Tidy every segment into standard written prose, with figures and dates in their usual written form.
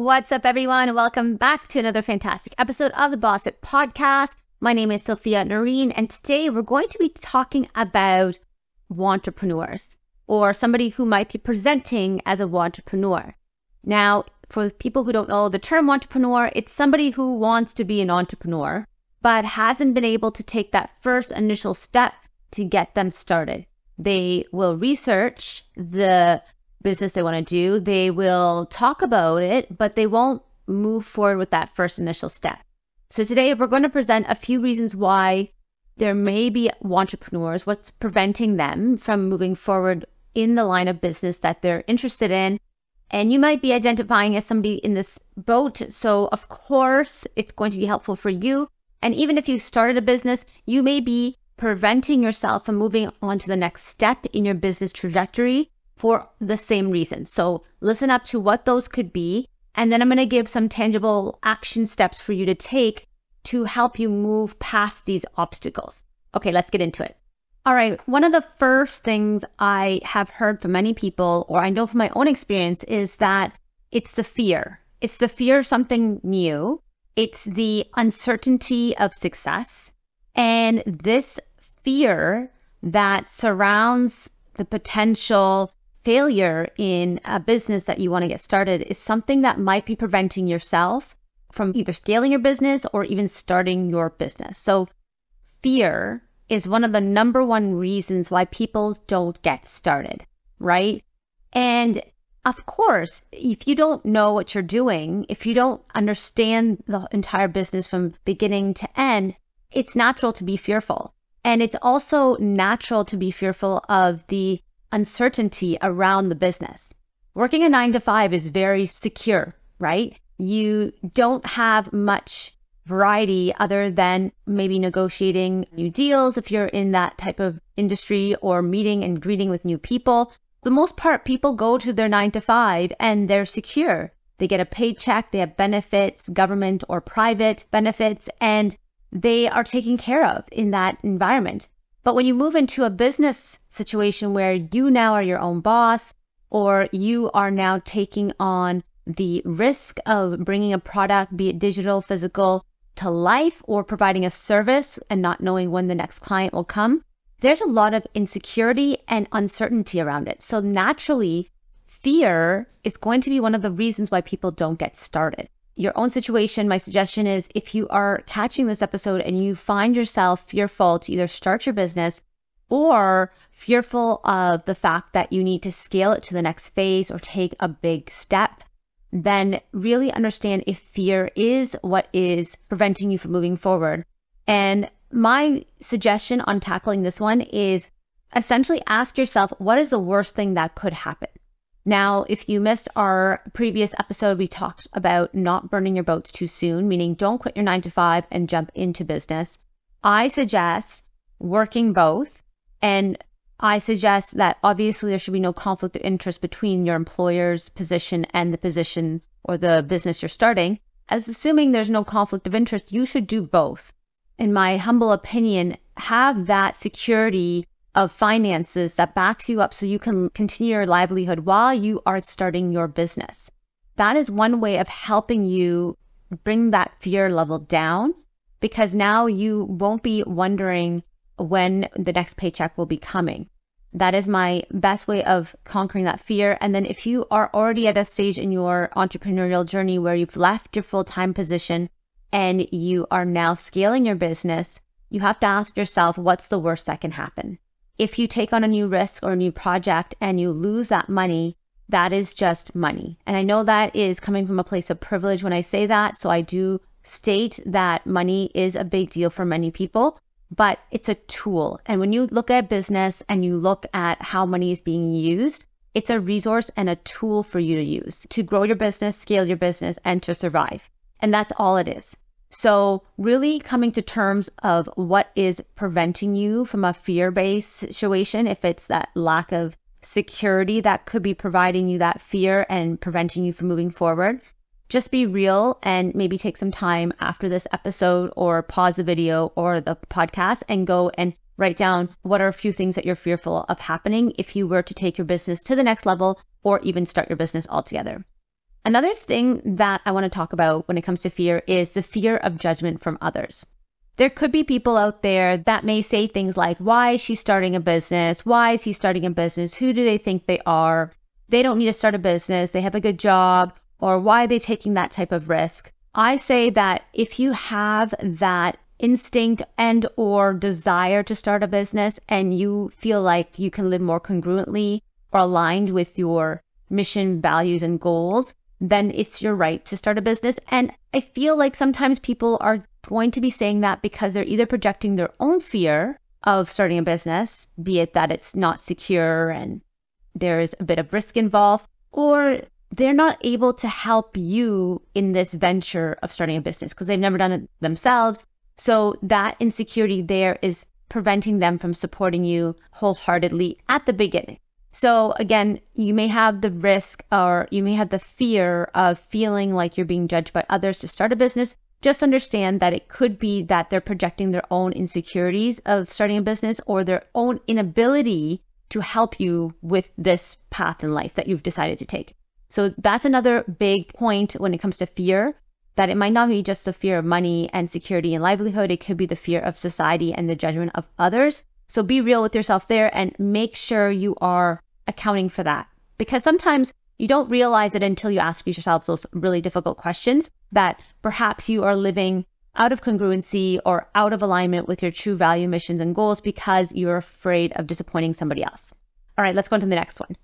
What's up, everyone? Welcome back to another fantastic episode of the Boss It Podcast. My name is Sophia Noreen, and today we're going to be talking about wantrepreneurs, or somebody who might be presenting as a wantrepreneur. Now, for people who don't know the term wantrepreneur, it's somebody who wants to be an entrepreneur, but hasn't been able to take that first initial step to get them started. They will research the business they want to do. They will talk about it, but they won't move forward with that first initial step. So today we're going to present a few reasons why there may be wantrepreneurs, what's preventing them from moving forward in the line of business that they're interested in. And you might be identifying as somebody in this boat. So of course, it's going to be helpful for you. And even if you started a business, you may be preventing yourself from moving on to the next step in your business trajectory for the same reason. So listen up to what those could be. And then I'm going to give some tangible action steps for you to take to help you move past these obstacles. Okay, let's get into it. All right. One of the first things I have heard from many people, or I know from my own experience, is that it's the fear. It's the fear of something new. It's the uncertainty of success. And this fear that surrounds the potential failure in a business that you want to get started is something that might be preventing yourself from either scaling your business or even starting your business. So fear is one of the number one reasons why people don't get started, right? And of course, if you don't know what you're doing, if you don't understand the entire business from beginning to end, it's natural to be fearful. And it's also natural to be fearful of the uncertainty around the business. Working a 9-to-5 is very secure, right? You don't have much variety other than maybe negotiating new deals if you're in that type of industry, or meeting and greeting with new people. For the most part, people go to their 9-to-5 and they're secure. They get a paycheck, they have benefits, government or private benefits, and they are taken care of in that environment. But when you move into a business situation where you now are your own boss, or you are now taking on the risk of bringing a product, be it digital, physical, to life, or providing a service and not knowing when the next client will come, there's a lot of insecurity and uncertainty around it. So naturally, fear is going to be one of the reasons why people don't get started. Your own situation, my suggestion is, if you are catching this episode and you find yourself fearful to either start your business or fearful of the fact that you need to scale it to the next phase or take a big step, then really understand if fear is what is preventing you from moving forward. And my suggestion on tackling this one is essentially ask yourself, what is the worst thing that could happen? Now, if you missed our previous episode, we talked about not burning your boats too soon, meaning don't quit your 9-to-5 and jump into business. I suggest working both, and I suggest that obviously there should be no conflict of interest between your employer's position and the position or the business you're starting. As assuming there's no conflict of interest, you should do both. In my humble opinion, have that security of finances that backs you up so you can continue your livelihood while you are starting your business. That is one way of helping you bring that fear level down, because now you won't be wondering when the next paycheck will be coming. That is my best way of conquering that fear. And then if you are already at a stage in your entrepreneurial journey where you've left your full-time position and you are now scaling your business, you have to ask yourself, what's the worst that can happen? If you take on a new risk or a new project and you lose that money, that is just money. And I know that is coming from a place of privilege when I say that. So I do state that money is a big deal for many people, but it's a tool. And when you look at business and you look at how money is being used, it's a resource and a tool for you to use to grow your business, scale your business, and to survive. And that's all it is. So really coming to terms of what is preventing you from a fear-based situation, if it's that lack of security that could be providing you that fear and preventing you from moving forward, just be real and maybe take some time after this episode, or pause the video or the podcast and go and write down what are a few things that you're fearful of happening if you were to take your business to the next level or even start your business altogether. Another thing that I want to talk about when it comes to fear is the fear of judgment from others. There could be people out there that may say things like, why is she starting a business? Why is he starting a business? Who do they think they are? They don't need to start a business. They have a good job. Or why are they taking that type of risk? I say that if you have that instinct and or desire to start a business and you feel like you can live more congruently or aligned with your mission, values, and goals, then it's your right to start a business. And I feel like sometimes people are going to be saying that because they're either projecting their own fear of starting a business, be it that it's not secure and there's a bit of risk involved, or they're not able to help you in this venture of starting a business because they've never done it themselves. So that insecurity there is preventing them from supporting you wholeheartedly at the beginning. So again, you may have the risk or you may have the fear of feeling like you're being judged by others to start a business. Just understand that it could be that they're projecting their own insecurities of starting a business or their own inability to help you with this path in life that you've decided to take. So that's another big point when it comes to fear, that it might not be just the fear of money and security and livelihood. It could be the fear of society and the judgment of others. So be real with yourself there and make sure you are accounting for that. Because sometimes you don't realize it until you ask yourself those really difficult questions that perhaps you are living out of congruency or out of alignment with your true value, missions, and goals because you're afraid of disappointing somebody else. All right, let's go on to the next one.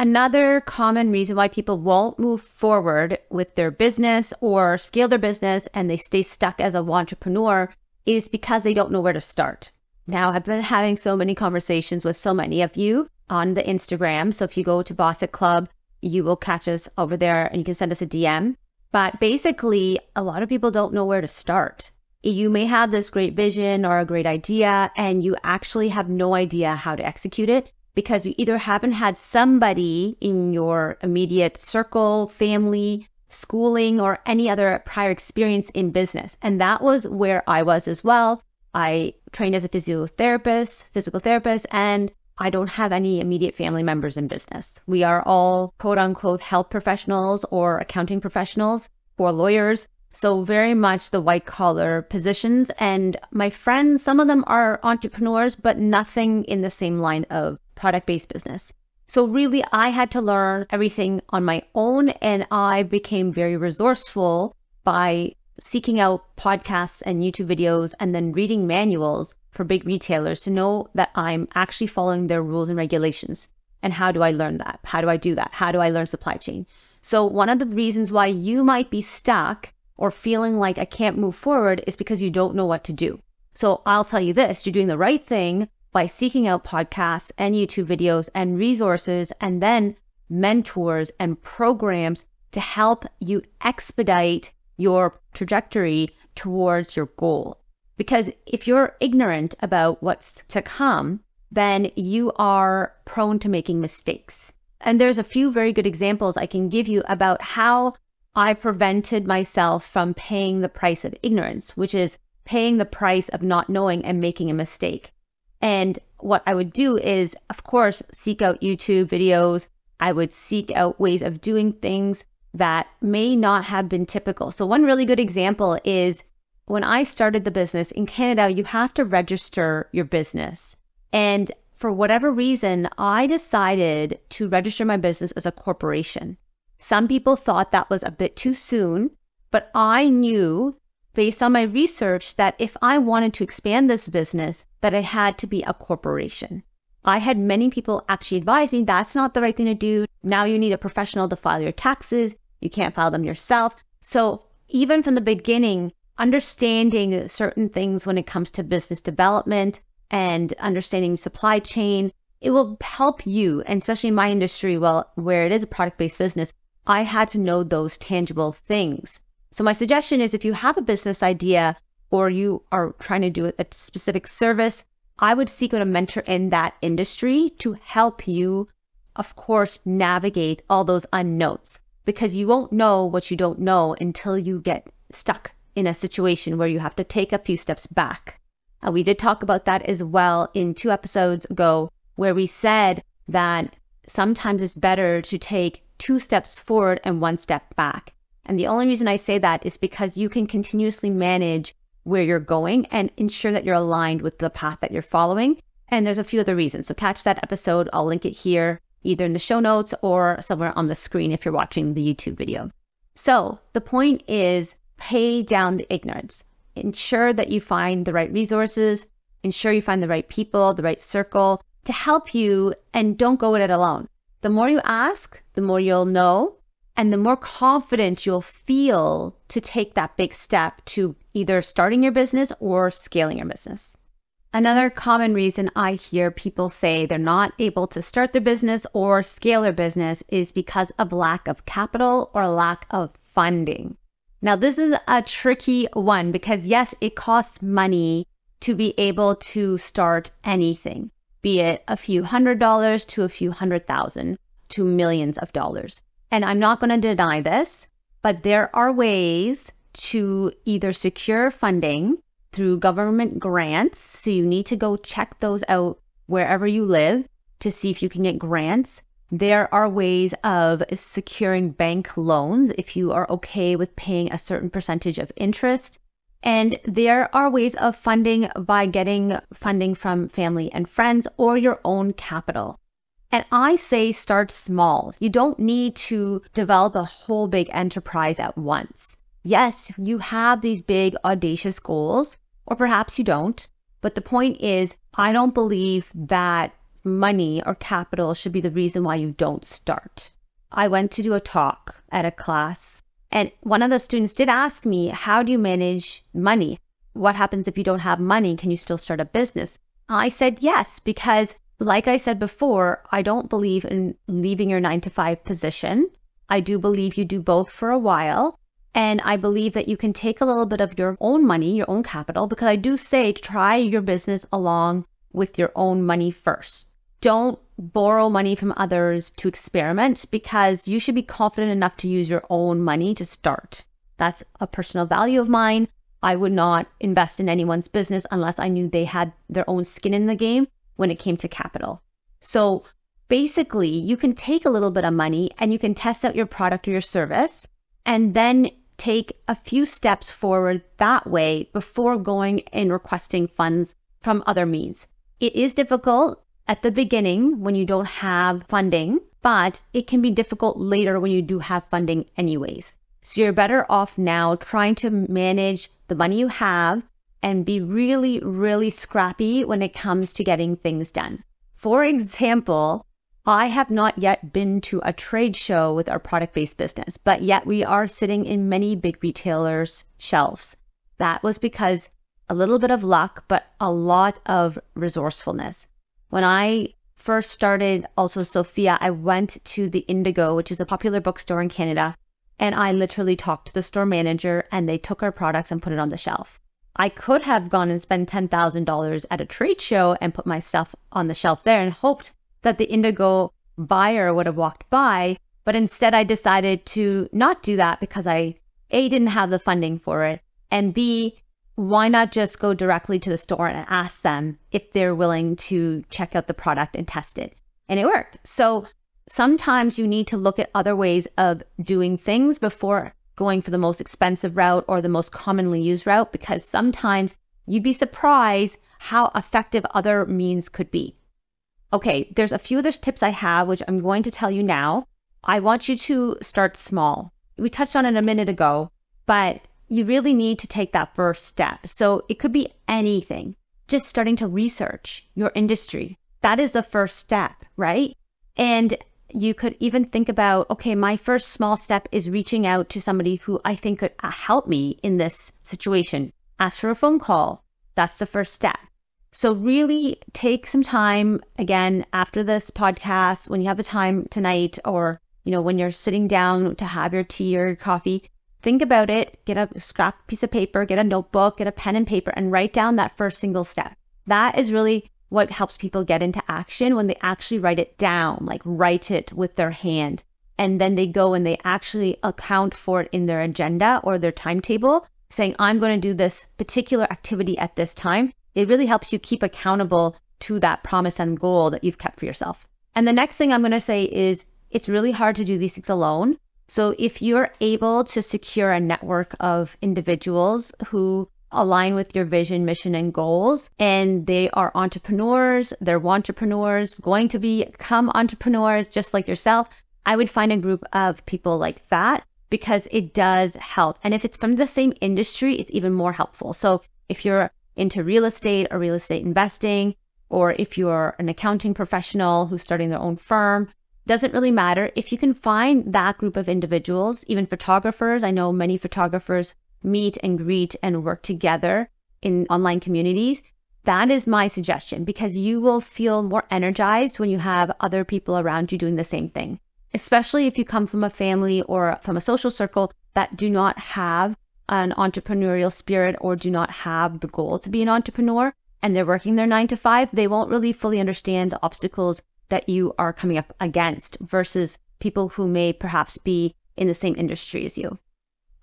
Another common reason why people won't move forward with their business or scale their business and they stay stuck as a wantrepreneur is because they don't know where to start. Now, I've been having so many conversations with so many of you on the Instagram. So if you go to Boss It Club, you will catch us over there and you can send us a DM. But basically, a lot of people don't know where to start. You may have this great vision or a great idea and you actually have no idea how to execute it because you either haven't had somebody in your immediate circle, family, schooling, or any other prior experience in business. And that was where I was as well. I trained as a physical therapist, and I don't have any immediate family members in business. We are all quote unquote health professionals or accounting professionals or lawyers. So very much the white collar positions. And my friends, some of them are entrepreneurs, but nothing in the same line of product-based business. So really I had to learn everything on my own, and I became very resourceful by seeking out podcasts and YouTube videos and then reading manuals for big retailers to know that I'm actually following their rules and regulations. And how do I learn that? How do I do that? How do I learn supply chain? So one of the reasons why you might be stuck or feeling like I can't move forward is because you don't know what to do. So I'll tell you this, you're doing the right thing by seeking out podcasts and YouTube videos and resources and then mentors and programs to help you expedite your trajectory towards your goal. Because if you're ignorant about what's to come, then you are prone to making mistakes. And there's a few very good examples I can give you about how I prevented myself from paying the price of ignorance, which is paying the price of not knowing and making a mistake. And what I would do is, of course, seek out YouTube videos. I would seek out ways of doing things that may not have been typical. So one really good example is when I started the business in Canada, you have to register your business. And for whatever reason, I decided to register my business as a corporation. Some people thought that was a bit too soon, but I knew based on my research that if I wanted to expand this business, that it had to be a corporation. I had many people actually advise me that's not the right thing to do. Now you need a professional to file your taxes. You can't file them yourself. So even from the beginning, understanding certain things when it comes to business development and understanding supply chain, it will help you, and especially in my industry, where it is a product-based business, I had to know those tangible things. So my suggestion is if you have a business idea or you are trying to do a specific service, I would seek out a mentor in that industry to help you, of course, navigate all those unknowns, because you won't know what you don't know until you get stuck in a situation where you have to take a few steps back. We did talk about that as well in 2 episodes ago, where we said that sometimes it's better to take 2 steps forward and 1 step back. And the only reason I say that is because you can continuously manage where you're going and ensure that you're aligned with the path that you're following. And there's a few other reasons. So catch that episode. I'll link it here, either in the show notes or somewhere on the screen if you're watching the YouTube video. So the point is, pay down the ignorance. Ensure that you find the right resources, ensure you find the right people, the right circle to help you, and don't go at it alone. The more you ask, the more you'll know, and the more confident you'll feel to take that big step to either starting your business or scaling your business. Another common reason I hear people say they're not able to start their business or scale their business is because of lack of capital or lack of funding. Now, this is a tricky one because yes, it costs money to be able to start anything, be it a few $100s to a few $100,000 to millions of dollars. And I'm not going to deny this, but there are ways to either secure funding through government grants. So you need to go check those out wherever you live to see if you can get grants. There are ways of securing bank loans if you are okay with paying a certain percentage of interest. And there are ways of funding by getting funding from family and friends or your own capital. And I say start small. You don't need to develop a whole big enterprise at once. Yes, you have these big audacious goals, or perhaps you don't. But the point is, I don't believe that money or capital should be the reason why you don't start. I went to do a talk at a class, and one of the students did ask me, how do you manage money? What happens if you don't have money? Can you still start a business? I said yes, because like I said before, I don't believe in leaving your 9-to-5 position. I do believe you do both for a while. And I believe that you can take a little bit of your own money, your own capital, because I do say try your business along with your own money first. Don't borrow money from others to experiment, because you should be confident enough to use your own money to start. That's a personal value of mine. I would not invest in anyone's business unless I knew they had their own skin in the game when it came to capital. So basically, you can take a little bit of money and you can test out your product or your service and then take a few steps forward that way before going and requesting funds from other means. It is difficult at the beginning when you don't have funding, but it can be difficult later when you do have funding anyways. So you're better off now trying to manage the money you have and be really, really scrappy when it comes to getting things done. For example, I have not yet been to a trade show with our product-based business, but yet we are sitting in many big retailers' shelves. That was because a little bit of luck, but a lot of resourcefulness. When I first started also Sophia, I went to the Indigo, which is a popular bookstore in Canada, and I literally talked to the store manager and they took our products and put it on the shelf. I could have gone and spent $10,000 at a trade show and put my stuff on the shelf there and hoped that the Indigo buyer would have walked by, but instead I decided to not do that because I, A, didn't have the funding for it, and B, why not just go directly to the store and ask them if they're willing to check out the product and test it? And it worked. So sometimes you need to look at other ways of doing things before going for the most expensive route or the most commonly used route, because sometimes you'd be surprised how effective other means could be. Okay, there's a few other tips I have, which I'm going to tell you now. I want you to start small. We touched on it a minute ago, but you really need to take that first step. So it could be anything, just starting to research your industry. That is the first step, right? And you could even think about, okay, my first small step is reaching out to somebody who I think could help me in this situation. Ask for a phone call. That's the first step. So really take some time, again, after this podcast, when you have the time tonight, or, when you're sitting down to have your tea or your coffee, think about it, get a scrap piece of paper, get a notebook, get a pen and paper, and write down that first single step. That is really what helps people get into action when they actually write it down, like write it with their hand. And then they go and they actually account for it in their agenda or their timetable, saying, I'm going to do this particular activity at this time. It really helps you keep accountable to that promise and goal that you've kept for yourself. And the next thing I'm going to say is it's really hard to do these things alone. So if you're able to secure a network of individuals who align with your vision, mission, and goals, and they are entrepreneurs, they're wantrepreneurs, going to become entrepreneurs just like yourself, I would find a group of people like that because it does help. And if it's from the same industry, it's even more helpful. So if you're into real estate or real estate investing, or if you're an accounting professional who's starting their own firm, doesn't really matter. If you can find that group of individuals, even photographers, I know many photographers meet and greet and work together in online communities. That is my suggestion, because you will feel more energized when you have other people around you doing the same thing, especially if you come from a family or from a social circle that do not have an entrepreneurial spirit or do not have the goal to be an entrepreneur and they're working their 9 to 5. They won't really fully understand the obstacles that you are coming up against versus people who may perhaps be in the same industry as you.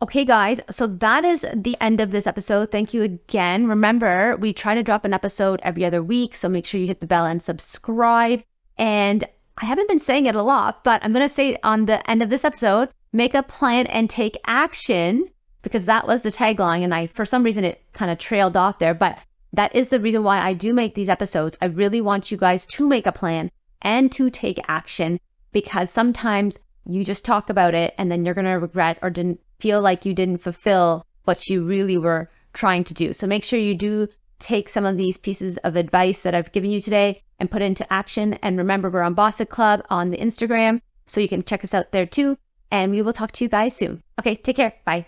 Okay, guys, so that is the end of this episode. Thank you again. Remember, we try to drop an episode every other week, so make sure you hit the bell and subscribe. And I haven't been saying it a lot, but I'm going to say on the end of this episode, make a plan and take action, because that was the tagline. And for some reason, it kind of trailed off there, but that is the reason why I do make these episodes. I really want you guys to make a plan and to take action, because sometimes you just talk about it and then you're going to regret or didn't feel like you didn't fulfill what you really were trying to do. So make sure you do take some of these pieces of advice that I've given you today and put it into action. And remember, we're on Boss It Club on the Instagram, so you can check us out there too. And we will talk to you guys soon. Okay, take care. Bye.